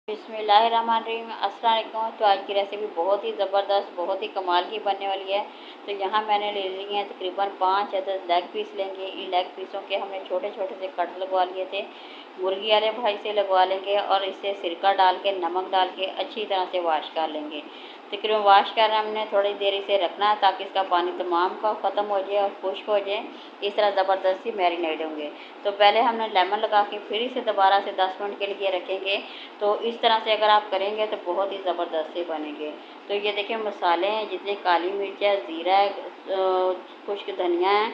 बिस्मिल्लाहिर्रहमानिर्रहीम। अस्सलाम वालेकुम। तो आज की रेसिपी बहुत ही ज़बरदस्त, बहुत ही कमाल की बनने वाली है। तो यहाँ मैंने ले ली है तकरीबन 5 अदद लेग पीस लेंगे। इन लेग पीसों के हमने छोटे छोटे से कट लगवा लिए थे। मुर्गी वाले भाई से लगवा लेंगे और इसे सिरका डाल के, नमक डाल के अच्छी तरह से वाश कर लेंगे। तकरीबन वाश कर हमने थोड़ी देर इसे रखना है ताकि इसका पानी तमाम का ख़त्म हो जाए और खुश्क हो जाए। इस तरह ज़बरदस्ती मैरिनेट होंगे। तो पहले हमने लेमन लगा के फिर इसे दोबारा से 10 मिनट के लिए रखेंगे। तो इस तरह से अगर आप करेंगे तो बहुत ही ज़बरदस्त से बनेंगे। तो ये देखिए मसाले हैं, जितने काली मिर्च है, ज़ीरा है, खुश्क धनिया है,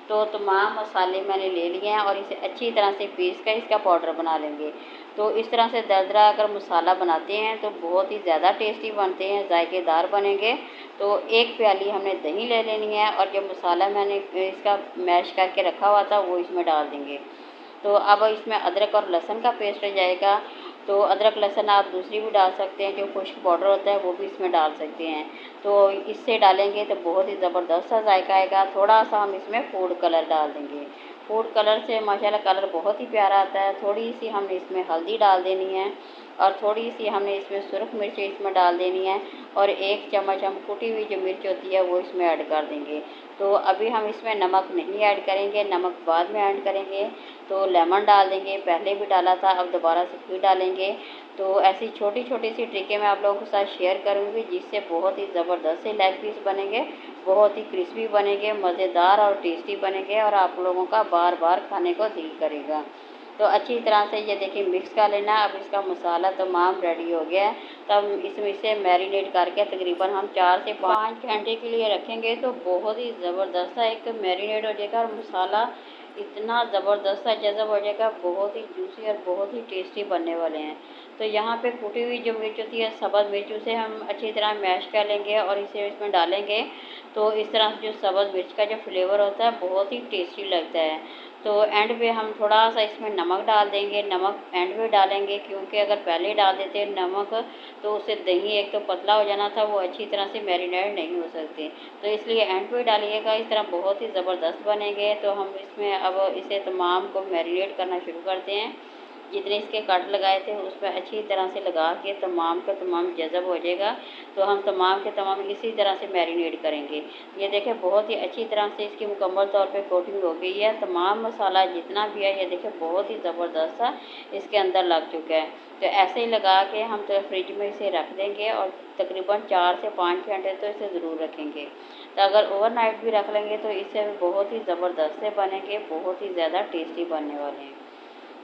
तो तमाम मसाले मैंने ले लिए हैं और इसे अच्छी तरह से पीस कर इसका पाउडर बना लेंगे। तो इस तरह से दरदरा अगर मसाला बनाते हैं तो बहुत ही ज़्यादा टेस्टी बनते हैं, जायकेदार बनेंगे। तो एक प्याली हमने दही ले लेनी है और जो मसाला मैंने इसका मैश करके रखा हुआ था वो इसमें डाल देंगे। तो अब इसमें अदरक और लहसुन का पेस्ट हो जाएगा। तो अदरक लहसुन आप दूसरी भी डाल सकते हैं, जो खुश्क पाउडर होता है वो भी इसमें डाल सकते हैं। तो इससे डालेंगे तो बहुत ही ज़बरदस्त सा जायका आएगा। थोड़ा सा हम इसमें फूड कलर डाल देंगे। फूड कलर से माशाल्लाह कलर बहुत ही प्यारा आता है। थोड़ी सी हमने इसमें हल्दी डाल देनी है और थोड़ी सी हमने इसमें सुरख मिर्च इसमें डाल देनी है और 1 चम्मच हम कुटी हुई जो मिर्च होती है वो इसमें ऐड कर देंगे। तो अभी हम इसमें नमक नहीं ऐड करेंगे, नमक बाद में ऐड करेंगे। तो लेमन डाल देंगे, पहले भी डाला था, अब दोबारा से फिर डालेंगे। तो ऐसी छोटी छोटी सी ट्रिकें मैं आप लोगों के साथ शेयर करूंगी जिससे बहुत ही ज़बरदस्त से लेग पीस बनेंगे, बहुत ही क्रिस्पी बनेंगे, मज़ेदार और टेस्टी बनेंगे और आप लोगों का बार बार खाने को दिल करेगा। तो अच्छी तरह से ये देखिए मिक्स कर लेना। अब इसका मसाला तमाम रेडी हो गया है। तब इसमें इसे मैरिनेट करके तकरीबन हम 4 से 5 घंटे के लिए रखेंगे। तो बहुत ही ज़बरदस्त सा एक मैरिनेट हो जाएगा और मसाला इतना ज़बरदस्त सा जज़ब हो जाएगा, बहुत ही जूसी और बहुत ही टेस्टी बनने वाले हैं। तो यहाँ पे कुटी हुई जो मिर्च होती है, सब्ज़ मिर्च, उसे हम अच्छी तरह मैश कर लेंगे और इसे इसमें डालेंगे। तो इस तरह से जो सब्ज़ मिर्च का जो फ्लेवर होता है बहुत ही टेस्टी लगता है। तो एंड पे हम थोड़ा सा इसमें नमक डाल देंगे। नमक एंड में डालेंगे क्योंकि अगर पहले डाल देते नमक तो उससे दही एक तो पतला हो जाना था, वो अच्छी तरह से मैरिनेट नहीं हो सकते। तो इसलिए एंड पे डालिएगा। इस तरह बहुत ही ज़बरदस्त बनेंगे। तो हम इसमें अब इसे तमाम को मैरिनेट करना शुरू करते हैं। जितने इसके कट लगाए थे उस पर अच्छी तरह से लगा के तमाम का तमाम जज़ब हो जाएगा। तो हम तमाम के तमाम इसी तरह से मैरिनेट करेंगे। ये देखें बहुत ही अच्छी तरह से इसकी मुकम्मल तौर पे कोटिंग हो गई है। तमाम मसाला जितना भी है ये देखें बहुत ही ज़बरदस्त सा इसके अंदर लग चुका है। तो ऐसे ही लगा के हम तो फ्रिज में इसे रख देंगे और तकरीबन 4 से 5 घंटे तो इसे ज़रूर रखेंगे। तो अगर ओवरनाइट भी रख लेंगे तो इससे बहुत ही ज़बरदस्त से बनेंगे, बहुत ही ज़्यादा टेस्टी बनने वाले हैं।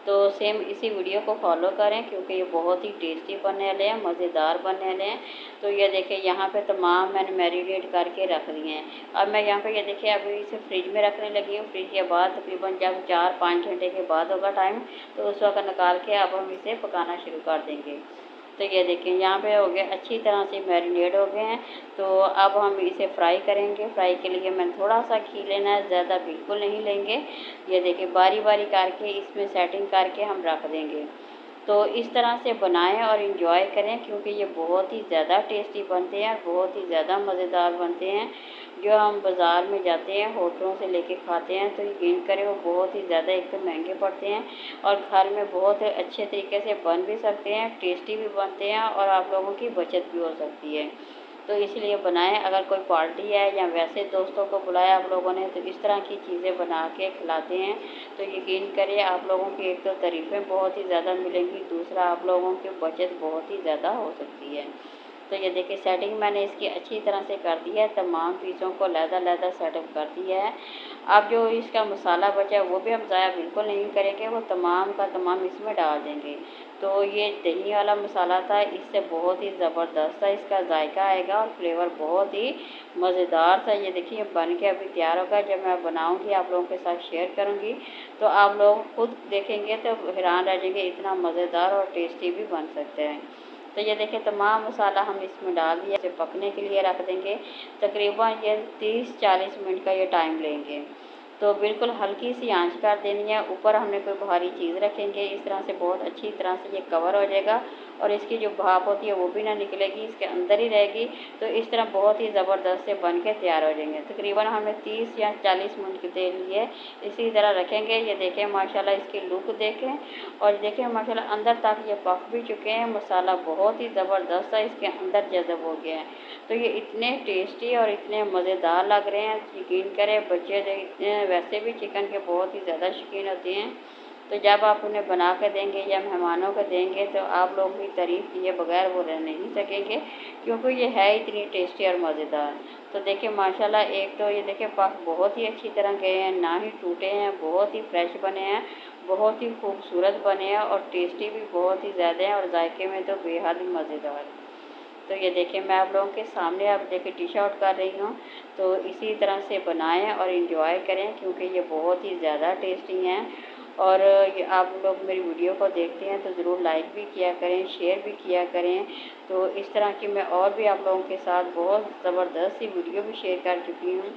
तो सेम इसी वीडियो को फॉलो करें क्योंकि ये बहुत ही टेस्टी बनने वाले हैं, मज़ेदार बनने वाले हैं। तो ये देखिए यहाँ पे तमाम मैंने मैरिनेट करके रख दिए हैं। अब मैं यहाँ पे ये देखिए अभी इसे फ्रिज में रखने लगी हूँ। फ्रिज के बाद तकरीबन जब 4-5 घंटे के बाद होगा टाइम, तो उस वक्त निकाल के अब हम इसे पकाना शुरू कर देंगे। तो ये देखिए यहाँ पे हो गए, अच्छी तरह से मैरिनेट हो गए हैं। तो अब हम इसे फ्राई करेंगे। फ्राई के लिए मैंने थोड़ा सा घी लेना है, ज़्यादा बिल्कुल नहीं लेंगे। ये देखिए बारी बारी करके इसमें सेटिंग करके हम रख देंगे। तो इस तरह से बनाएं और इन्जॉय करें क्योंकि ये बहुत ही ज़्यादा टेस्टी बनते हैं, बहुत ही ज़्यादा मज़ेदार बनते हैं। जो हम बाज़ार में जाते हैं होटलों से लेके खाते हैं तो यकीन करें वो बहुत ही ज़्यादा एक तो महंगे पड़ते हैं और घर में बहुत अच्छे तरीके से बन भी सकते हैं, टेस्टी भी बनते हैं और आप लोगों की बचत भी हो सकती है। तो इसलिए बनाएं। अगर कोई पार्टी है या वैसे दोस्तों को बुलाया आप लोगों ने तो इस तरह की चीज़ें बना के खिलाते हैं तो यकीन करिए आप लोगों की एक तो तारीफ़ें बहुत ही ज़्यादा मिलेंगी, दूसरा आप लोगों की बचत बहुत ही ज़्यादा हो सकती है। तो ये देखिए सेटिंग मैंने इसकी अच्छी तरह से कर दी है, तमाम पीसों को लहदा सेटअप कर दिया है। अब जो इसका मसाला बचा है वो भी हम ज़ाया बिल्कुल नहीं करेंगे, वो तमाम का तमाम इसमें डाल देंगे। तो ये दही वाला मसाला था, इससे बहुत ही ज़बरदस्त सा इसका जायका आएगा और फ्लेवर बहुत ही मज़ेदार सा। ये देखिए बन के अभी तैयार होगा। जब मैं बनाऊंगी आप लोगों के साथ शेयर करूंगी तो आप लोग खुद देखेंगे तो हैरान रह जाएंगे, इतना मज़ेदार और टेस्टी भी बन सकते हैं। तो ये देखिए तमाम मसाला हम इसमें डाल दिया, इसे पकने के लिए रख देंगे। तकरीबन ये 30-40 मिनट का ये टाइम लेंगे। तो बिल्कुल हल्की सी आंच कर देनी है। ऊपर हमने कोई भारी चीज़ रखेंगे, इस तरह से बहुत अच्छी तरह से ये कवर हो जाएगा और इसकी जो भाप होती है वो भी ना निकलेगी, इसके अंदर ही रहेगी। तो इस तरह बहुत ही ज़बरदस्त से बन के तैयार हो जाएंगे। तकरीबन हमने 30 या 40 मिनट के तेल लिए, इसी तरह रखेंगे। ये देखें माशाल्लाह इसकी लुक देखें, और देखें माशाल्लाह अंदर तक ये पक भी चुके हैं। मसाला बहुत ही ज़बरदस्त है, इसके अंदर जज़ब हो गया है। तो ये इतने टेस्टी और इतने मज़ेदार लग रहे हैं, यकीन करें बच्चे वैसे भी चिकन के बहुत ही ज़्यादा शौकीन होते हैं। तो जब आप उन्हें बना कर देंगे या मेहमानों को देंगे तो आप लोग भी तारीफ़ किए बगैर वो रह नहीं सकेंगे, क्योंकि ये है इतनी टेस्टी और मज़ेदार। तो देखिए माशाल्लाह, एक तो ये देखिए पक बहुत ही अच्छी तरह गए हैं, ना ही टूटे हैं, बहुत ही फ्रेश बने हैं, बहुत ही खूबसूरत बने हैं और टेस्टी भी बहुत ही ज़्यादा हैं और जायके में तो बेहद ही मज़ेदार। तो ये देखिए मैं आप लोगों के सामने आप देखिए डिश आउट कर रही हूँ। तो इसी तरह से बनाएं और इन्जॉय करें, क्योंकि ये बहुत ही ज़्यादा टेस्टी हैं। और ये आप लोग मेरी वीडियो को देखते हैं तो ज़रूर लाइक भी किया करें, शेयर भी किया करें। तो इस तरह की मैं और भी आप लोगों के साथ बहुत ज़बरदस्त सी वीडियो भी शेयर कर चुकी हूँ।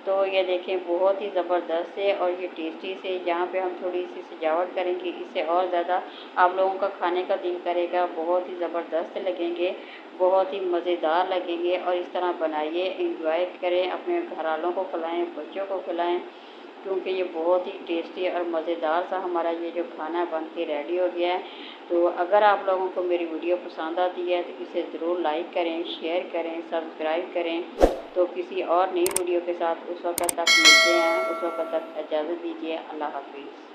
तो ये देखें बहुत ही ज़बरदस्त है और ये टेस्टी से, यहाँ पे हम थोड़ी सी सजावट करेंगे, इससे और ज़्यादा आप लोगों का खाने का दिल करेगा। बहुत ही ज़बरदस्त लगेंगे, बहुत ही मज़ेदार लगेंगे। और इस तरह बनाइए, एंजॉय करें, अपने घरवालों को खिलाएं, बच्चों को खिलाएं, क्योंकि ये बहुत ही टेस्टी और मज़ेदार सा हमारा ये जो खाना बन के रेडी हो गया है। तो अगर आप लोगों को मेरी वीडियो पसंद आती है तो इसे ज़रूर लाइक करें, शेयर करें, सब्सक्राइब करें। तो किसी और नई वीडियो के साथ उस वक्त तक मिलते हैं, उस वक्त तक इजाज़त दीजिए। अल्लाह हाफिज़।